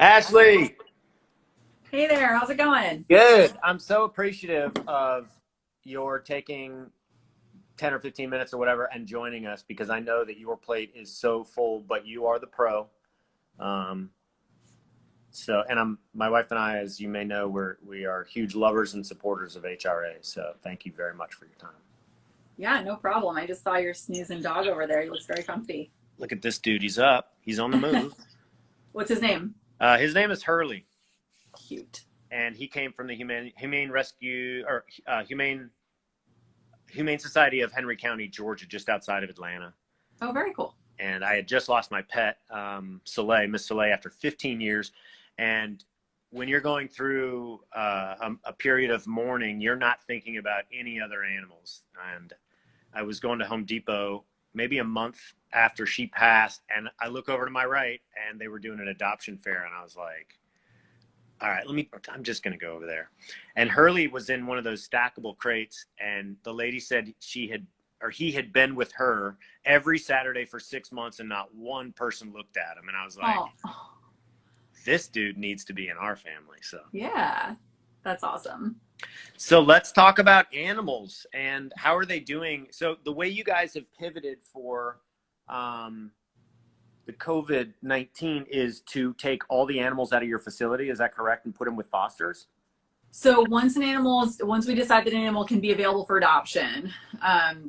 Ashley, Hey there, how's it going? good. I'm so appreciative of your taking 10 or 15 minutes or whatever and joining us because I know that your plate is so full, but you are the pro. Um, and my wife and I, as you may know, we are huge lovers and supporters of HRA. So thank you very much for your time. Yeah, no problem. I just saw your snoozing dog over there. He looks very comfy. Look at this dude. He's up. He's on the move. What's his name? His name is Hurley, Cute. and he came from the Humane Rescue or Humane Society of Henry County, Georgia, just outside of Atlanta. Oh, very cool. And I had just lost my pet, Soleil, Miss Soleil, after 15 years. And when you're going through a period of mourning, you're not thinking about any other animals. And I was going to Home Depot maybe a month after she passed, and I look over to my right, and they were doing an adoption fair, and I was like, all right, I'm just going to go over there. And Hurley was in one of those stackable crates, and the lady said he had been with her every Saturday for 6 months, and not one person looked at him. And I was like, Oh, this dude needs to be in our family. yeah, that's awesome. So let's talk about animals and how are they doing. So the way you guys have pivoted for the COVID-19 is to take all the animals out of your facility. Is that correct? And put them with fosters? So once we decide that an animal can be available for adoption,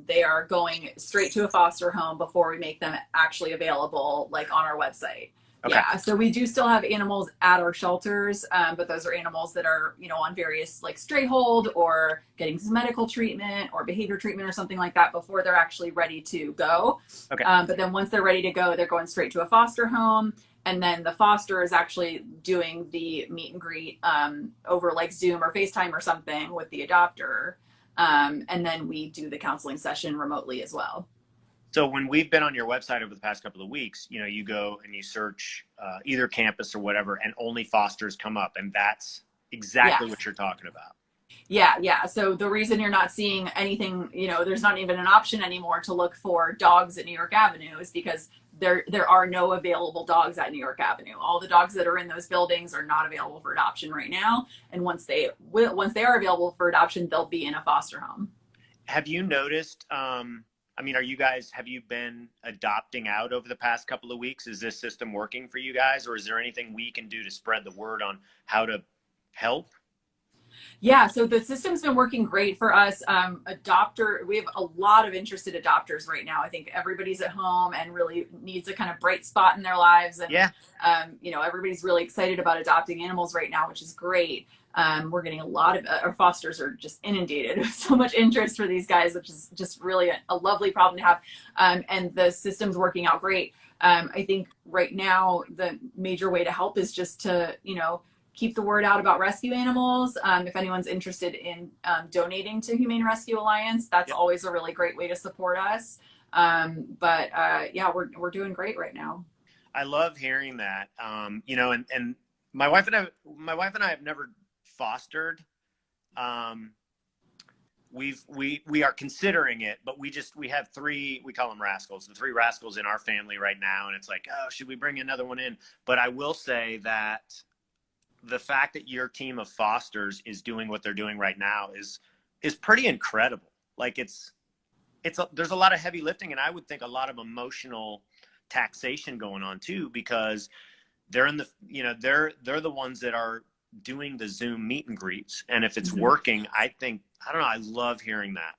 they are going straight to a foster home before we make them actually available, like on our website. Okay. Yeah, so we do still have animals at our shelters, but those are animals that are, on various like stray hold or getting some medical treatment or behavior treatment or something like that before they're actually ready to go. Okay. But then once they're ready to go, they're going straight to a foster home. And then the foster is actually doing the meet and greet over like Zoom or FaceTime or something with the adopter. And then we do the counseling session remotely as well. So when we've been on your website over the past couple of weeks, you go and you search either campus or whatever, and only fosters come up. And that's exactly what you're talking about. Yeah. So the reason you're not seeing anything, there's not even an option anymore to look for dogs at New York Avenue is because there are no available dogs at New York Avenue. All the dogs that are in those buildings are not available for adoption right now. And once they are available for adoption, they'll be in a foster home. Have you noticed, have you been adopting out over the past couple of weeks? Is this system working for you guys, or is there anything we can do to spread the word on how to help? Yeah, so the system's been working great for us. We have a lot of interested adopters right now. I think everybody's at home and really needs a kind of bright spot in their lives. And, yeah. Everybody's really excited about adopting animals right now, which is great. We're getting a lot of, our fosters are just inundated with so much interest for these guys, which is just really a lovely problem to have. And the system's working out great. I think right now, the major way to help is just to, keep the word out about rescue animals. If anyone's interested in donating to Humane Rescue Alliance, that's always a really great way to support us. We're doing great right now. I love hearing that. And my wife and I have never fostered. We are considering it, but we have three, we call them rascals, the three rascals in our family right now. And it's like, oh, should we bring another one in? But I will say that the fact that your team of fosters is doing what they're doing right now is pretty incredible. Like there's a lot of heavy lifting, and I would think a lot of emotional taxation going on too, because they're in the, they're the ones that are doing the Zoom meet and greets. And if it's working, I don't know. I love hearing that.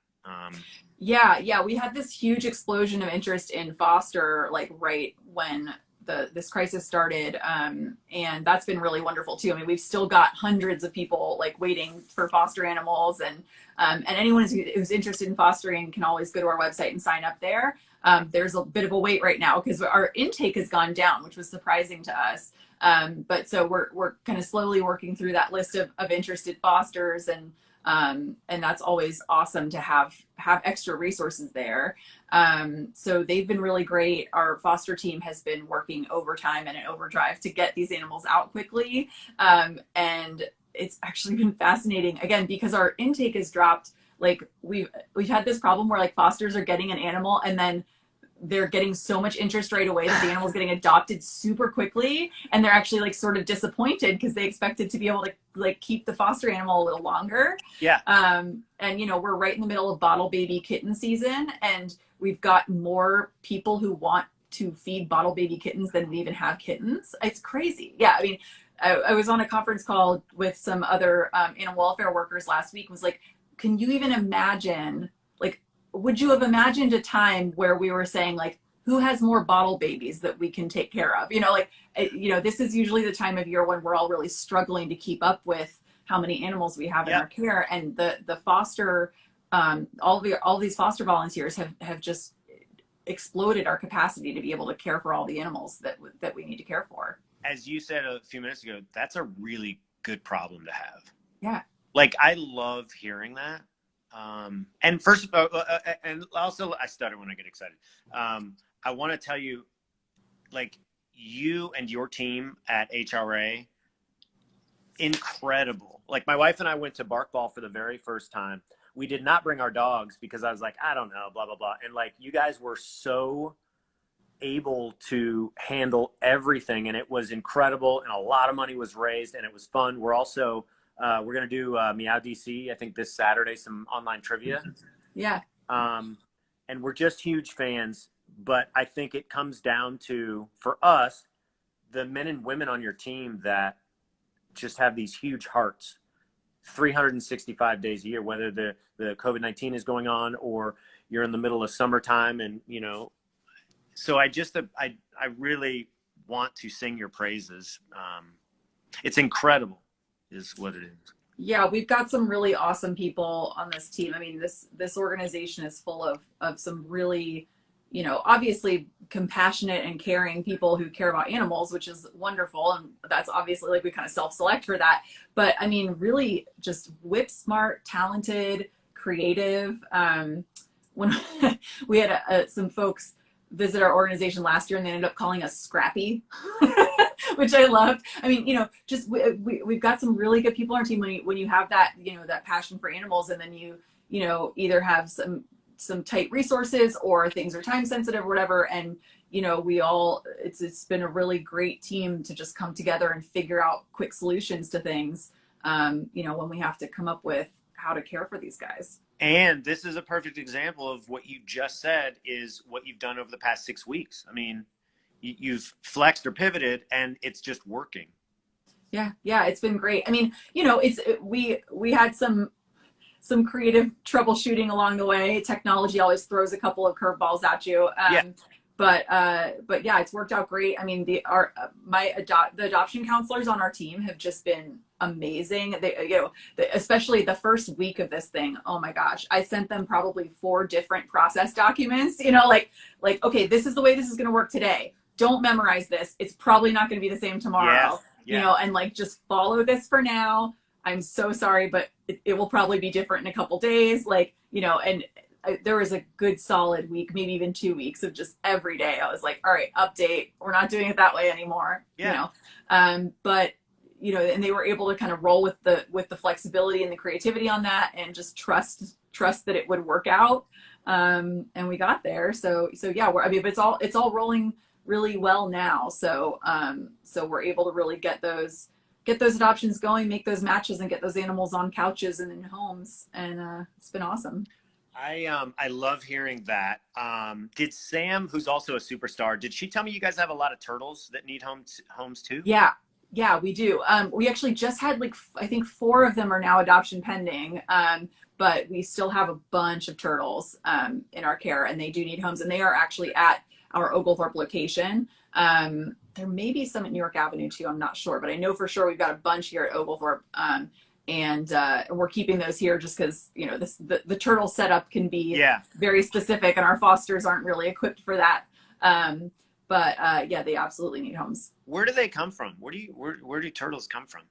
Yeah. We had this huge explosion of interest in foster, like right when this crisis started. And that's been really wonderful too. I mean, we've still got hundreds of people like waiting for foster animals, and anyone who's interested in fostering can always go to our website and sign up there. There's a bit of a wait right now because our intake has gone down, which was surprising to us. But so we're kind of slowly working through that list of interested fosters, and that's always awesome to have extra resources there. So they've been really great. Our foster team has been working overtime and in overdrive to get these animals out quickly. And it's actually been fascinating, again, because our intake has dropped. Like we've had this problem where like fosters are getting an animal and then they're getting so much interest right away that the animal's getting adopted super quickly, and they're actually like sort of disappointed because they expected to be able to like keep the foster animal a little longer. Yeah. And you know, we're right in the middle of bottle baby kitten season, and we've got more people who want to feed bottle baby kittens than we even have kittens. It's crazy. Yeah, I mean, I was on a conference call with some other animal welfare workers last week. Was like, can you even imagine, like, would you have imagined a time where we were saying like, who has more bottle babies that we can take care of? You know, like, you know, this is usually the time of year when we're all really struggling to keep up with how many animals we have in our care. And the foster, all these foster volunteers have just exploded our capacity to be able to care for all the animals that we need to care for. As you said a few minutes ago, that's a really good problem to have. Yeah. Like, I love hearing that. And first of all, and also I stutter when I get excited. I want to tell you, like, you and your team at HRA, incredible. Like, my wife and I went to Bark Ball for the very first time. We did not bring our dogs because I was like, I don't know, blah, blah, blah. And like, you guys were so able to handle everything, and it was incredible, and a lot of money was raised, and it was fun. We're also we're gonna do Meow DC, I think, this Saturday, some online trivia. Yeah. And we're just huge fans, but I think it comes down to, for us, the men and women on your team that just have these huge hearts 365 days a year, whether the COVID-19 is going on or you're in the middle of summertime. And, you know, so I really want to sing your praises. It's incredible is what it is. Yeah, we've got some really awesome people on this team. I mean, this organization is full of some really, you know, obviously compassionate and caring people who care about animals, which is wonderful. And that's obviously, like, we kind of self-select for that. But I mean, really just whip smart, talented, creative. When we had some folks visit our organization last year, and they ended up calling us Scrappy, which I loved. I mean, you know, just we've got some really good people on our team. When you have that, you know, that passion for animals, and then you know, either have some tight resources or things are time sensitive or whatever, and you know, it's been a really great team to just come together and figure out quick solutions to things, you know, when we have to come up with how to care for these guys. And this is a perfect example of what you just said is what you've done over the past 6 weeks. I mean, you've flexed or pivoted, and it's just working. Yeah, it's been great. I mean, you know, we had some creative troubleshooting along the way. Technology always throws a couple of curveballs at you. But yeah, it's worked out great. I mean, the adoption counselors on our team have just been amazing. They, you know, especially the first week of this thing. Oh my gosh, I sent them probably 4 different process documents. You know, like okay, this is the way this is going to work today. Don't memorize this. It's probably not going to be the same tomorrow. You know, and like, just follow this for now. I'm so sorry, but it will probably be different in a couple days. Like, you know, and there was a good solid week, maybe even 2 weeks of just every day I was like, all right, update. We're not doing it that way anymore. You know, but you know, and they were able to kind of roll with the flexibility and the creativity on that, and just trust that it would work out. And we got there. So yeah, I mean, but it's all rolling really well now. So we're able to really get those adoptions going, make those matches, and get those animals on couches and in homes. And it's been awesome. I love hearing that. Did Sam, who's also a superstar, did she tell me you guys have a lot of turtles that need homes too? Yeah, we do. We actually just had, like, I think 4 of them are now adoption pending. But we still have a bunch of turtles in our care, and they do need homes, and they are actually at our Oglethorpe location. There may be some at New York Avenue too, I'm not sure, but I know for sure we've got a bunch here at Oglethorpe. And we're keeping those here just because, you know, the turtle setup can be very specific, and our fosters aren't really equipped for that. But yeah, they absolutely need homes. Where do they come from? Where do turtles come from?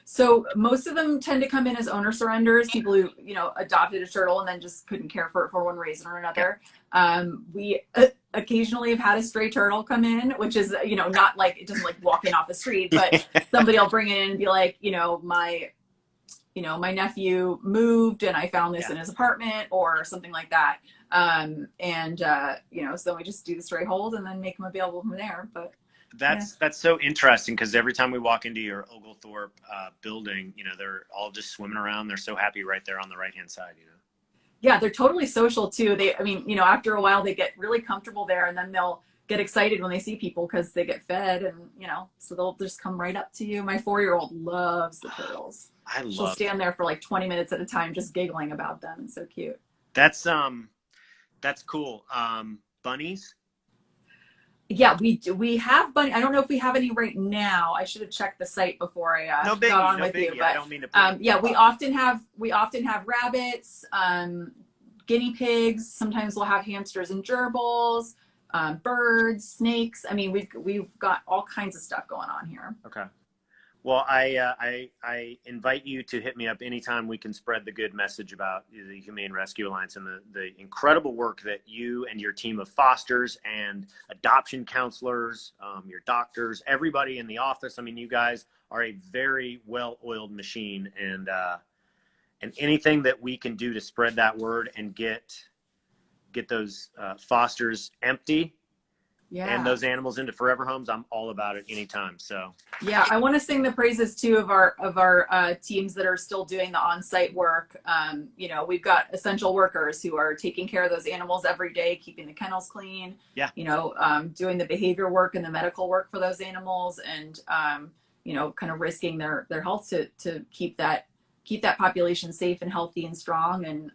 So most of them tend to come in as owner surrenders, people who, you know, adopted a turtle and then just couldn't care for it for one reason or another. We occasionally have had a stray turtle come in, which is, you know, not like, it doesn't like walk in off the street, but somebody will bring it in and be like, you know, my nephew moved and I found this in his apartment or something like that. So then we just do the stray hold and then make them available from there. But yeah. That's so interesting because every time we walk into your Oglethorpe building, they're all just swimming around. They're so happy right there on the right hand side. Yeah, they're totally social too. After a while they get really comfortable there, and then they'll get excited when they see people because they get fed, and so they'll just come right up to you. My 4-year-old loves the turtles. She'll stand there for like 20 minutes at a time just giggling about them. It's so cute. That's cool. Bunnies? Yeah, we have bunny. I don't know if we have any right now. I should have checked the site before I no biggie, got on no with biggie. you. But I don't mean to yeah, we often have rabbits, guinea pigs. Sometimes we'll have hamsters and gerbils, birds, snakes. I mean, we've got all kinds of stuff going on here. Okay. Well, I invite you to hit me up anytime we can spread the good message about the Humane Rescue Alliance and the incredible work that you and your team of fosters and adoption counselors, your doctors, everybody in the office. I mean, you guys are a very well-oiled machine, and anything that we can do to spread that word and get those fosters empty. Yeah. And those animals into forever homes, I'm all about it anytime. So yeah, I want to sing the praises too of our teams that are still doing the on-site work. We've got essential workers who are taking care of those animals every day, keeping the kennels clean. Yeah. Doing the behavior work and the medical work for those animals, and kind of risking their health to keep that population safe and healthy and strong. And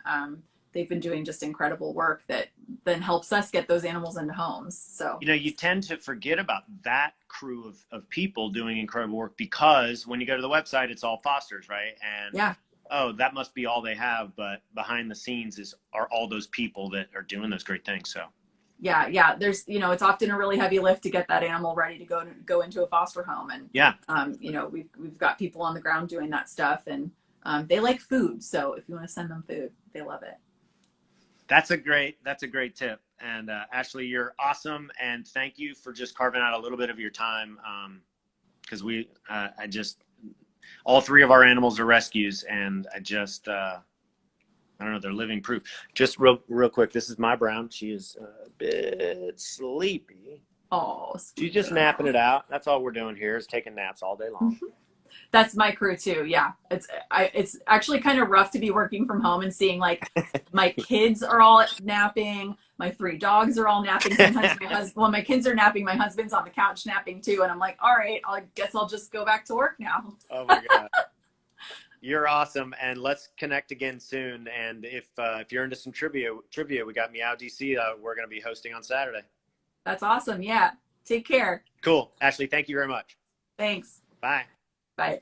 they've been doing just incredible work that then helps us get those animals into homes. So, you tend to forget about that crew of people doing incredible work because when you go to the website, it's all fosters, right? And yeah. Oh, that must be all they have. But behind the scenes are all those people that are doing those great things. So yeah. There's, it's often a really heavy lift to get that animal ready to go into a foster home. And, yeah, we've got people on the ground doing that stuff, and they like food. So if you want to send them food, they love it. That's a great tip. And Ashley, you're awesome. And thank you for just carving out a little bit of your time. Because all 3 of our animals are rescues, and I don't know, they're living proof. Just real quick. This is my Brown. She is a bit sleepy. Oh, she's just napping it out. That's all we're doing here is taking naps all day long. That's my crew too. Yeah. It's actually kind of rough to be working from home and seeing like my kids are all napping. My 3 dogs are all napping. Sometimes my kids are napping, my husband's on the couch napping too. And I'm like, all right, I guess I'll just go back to work now. Oh my God. You're awesome. And let's connect again soon. And if you're into some trivia, we got Meow DC. We're going to be hosting on Saturday. That's awesome. Yeah. Take care. Cool. Ashley, thank you very much. Thanks. Bye. Bye.